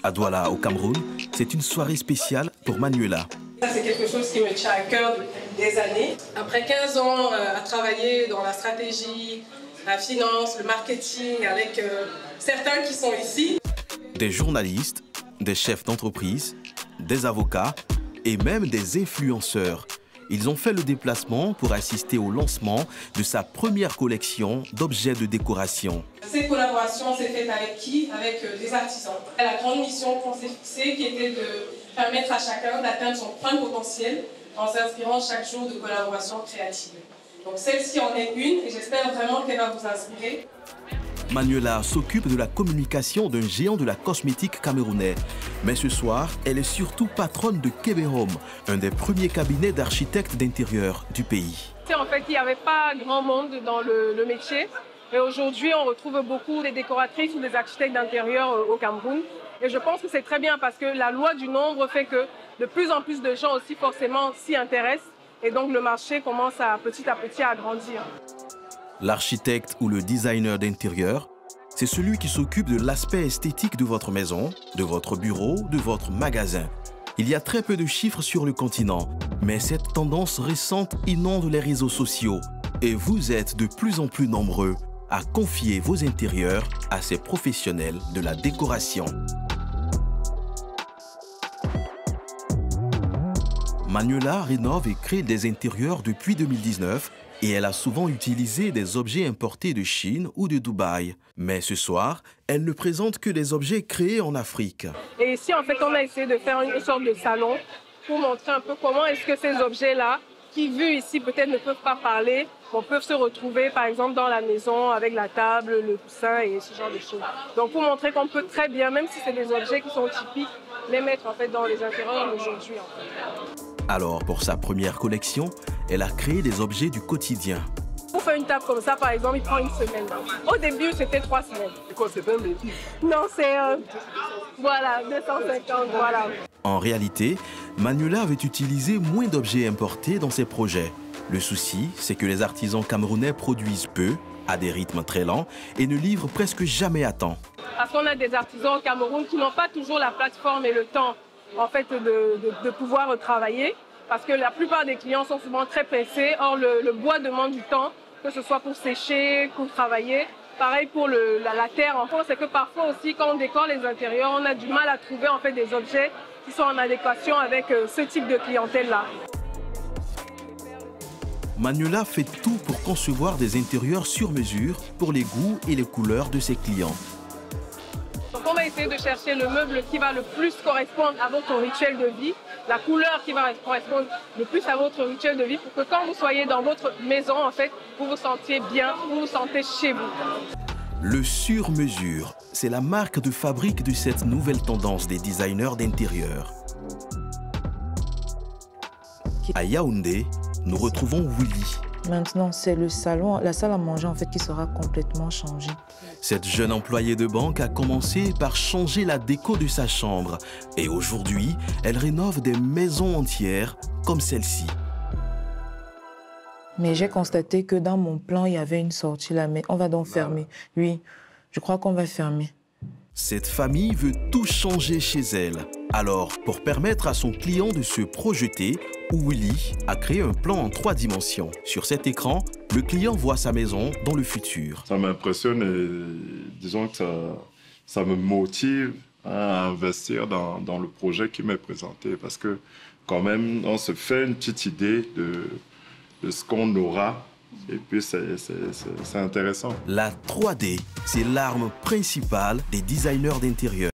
À Douala, au Cameroun, c'est une soirée spéciale pour Manuela. C'est quelque chose qui me tient à cœur depuis des années. Après 15 ans à travailler dans la stratégie, la finance, le marketing, avec certains qui sont ici. Des journalistes, des chefs d'entreprise, des avocats et même des influenceurs. Ils ont fait le déplacement pour assister au lancement de sa première collection d'objets de décoration. Cette collaboration s'est faite avec qui? Avec des artisans. La grande mission qu'on s'est fixée qui était de permettre à chacun d'atteindre son plein potentiel en s'inspirant chaque jour de collaboration créative. Donc celle-ci en est une et j'espère vraiment qu'elle va vous inspirer. Manuela s'occupe de la communication d'un géant de la cosmétique camerounais. Mais ce soir, elle est surtout patronne de Kébé Home, un des premiers cabinets d'architectes d'intérieur du pays. En fait, il n'y avait pas grand monde dans le métier. Et aujourd'hui, on retrouve beaucoup des décoratrices ou des architectes d'intérieur au Cameroun. Et je pense que c'est très bien parce que la loi du nombre fait que de plus en plus de gens aussi forcément s'y intéressent. Et donc le marché commence petit à petit à grandir. L'architecte ou le designer d'intérieur, c'est celui qui s'occupe de l'aspect esthétique de votre maison, de votre bureau, de votre magasin. Il y a très peu de chiffres sur le continent, mais cette tendance récente inonde les réseaux sociaux. Et vous êtes de plus en plus nombreux à confier vos intérieurs à ces professionnels de la décoration. Manuela rénove et crée des intérieurs depuis 2019 et elle a souvent utilisé des objets importés de Chine ou de Dubaï. Mais ce soir, elle ne présente que des objets créés en Afrique. Et ici, en fait, on a essayé de faire une sorte de salon pour montrer un peu comment est-ce que ces objets-là, qui vus ici peut-être ne peuvent pas parler, peuvent se retrouver par exemple dans la maison avec la table, le coussin et ce genre de choses. Donc pour montrer qu'on peut très bien, même si c'est des objets qui sont typiques, les mettre en fait dans les intérieurs d'aujourd'hui. Alors pour sa première collection, elle a créé des objets du quotidien. Pour faire une table comme ça, par exemple, il prend une semaine. Au début, c'était 3 semaines. C'est quoi, c'est pas un métier? Non, c'est... voilà, 250, voilà. En réalité, Manuela avait utilisé moins d'objets importés dans ses projets. Le souci, c'est que les artisans camerounais produisent peu, à des rythmes très lents, et ne livrent presque jamais à temps. Parce qu'on a des artisans au Cameroun qui n'ont pas toujours la plateforme et le temps en fait, de pouvoir travailler. Parce que la plupart des clients sont souvent très pressés. Or, le bois demande du temps, que ce soit pour sécher, pour travailler. Pareil pour la terre. En fait, c'est que parfois aussi, quand on décore les intérieurs, on a du mal à trouver en fait, des objets qui sont en adéquation avec ce type de clientèle-là. Manuela fait tout pour concevoir des intérieurs sur mesure pour les goûts et les couleurs de ses clients. Donc on va essayer de chercher le meuble qui va le plus correspondre à votre rituel de vie, la couleur qui va correspondre le plus à votre rituel de vie pour que quand vous soyez dans votre maison, en fait, vous vous sentiez bien, vous vous sentez chez vous. Le sur-mesure, c'est la marque de fabrique de cette nouvelle tendance des designers d'intérieur. À Yaoundé, nous retrouvons Willy. Maintenant, c'est le salon, la salle à manger en fait qui sera complètement changée. Cette jeune employée de banque a commencé par changer la déco de sa chambre. Et aujourd'hui, elle rénove des maisons entières comme celle-ci. Mais j'ai constaté que dans mon plan, il y avait une sortie là, mais on va donc fermer. Oui, je crois qu'on va fermer. Cette famille veut tout changer chez elle. Alors, pour permettre à son client de se projeter, Willy a créé un plan en 3 dimensions. Sur cet écran, le client voit sa maison dans le futur. Ça m'impressionne et disons que ça me motive à investir dans le projet qui m'est présenté. Parce que quand même, on se fait une petite idée de ce qu'on aura. Et puis, c'est intéressant. La 3D, c'est l'arme principale des designers d'intérieur.